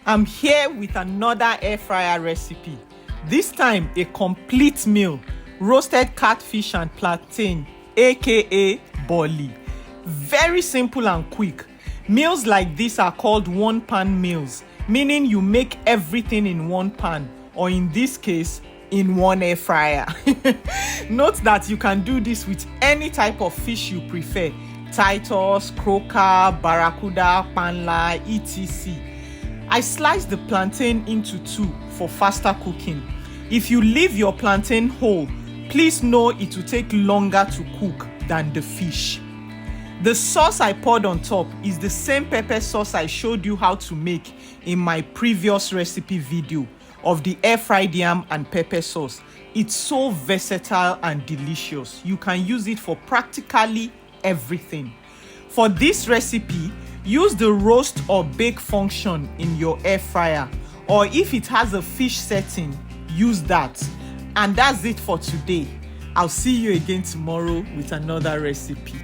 I'm here with another air fryer recipe. This time a complete meal, roasted catfish and plantain, aka Bole. Very simple and quick. Meals like this are called one pan meals, meaning you make everything in one pan, or in this case, in one air fryer. Note that you can do this with any type of fish you prefer: Titus, croaker, barracuda, panla, etc. I sliced the plantain into two for faster cooking. If you leave your plantain whole, please know it will take longer to cook than the fish. The sauce I poured on top is the same pepper sauce I showed you how to make in my previous recipe video of the air fried yam and pepper sauce. It's so versatile and delicious. You can use it for practically everything. For this recipe, use the roast or bake function in your air fryer, or if it has a fish setting, use that. And that's it for today. I'll see you again tomorrow with another recipe.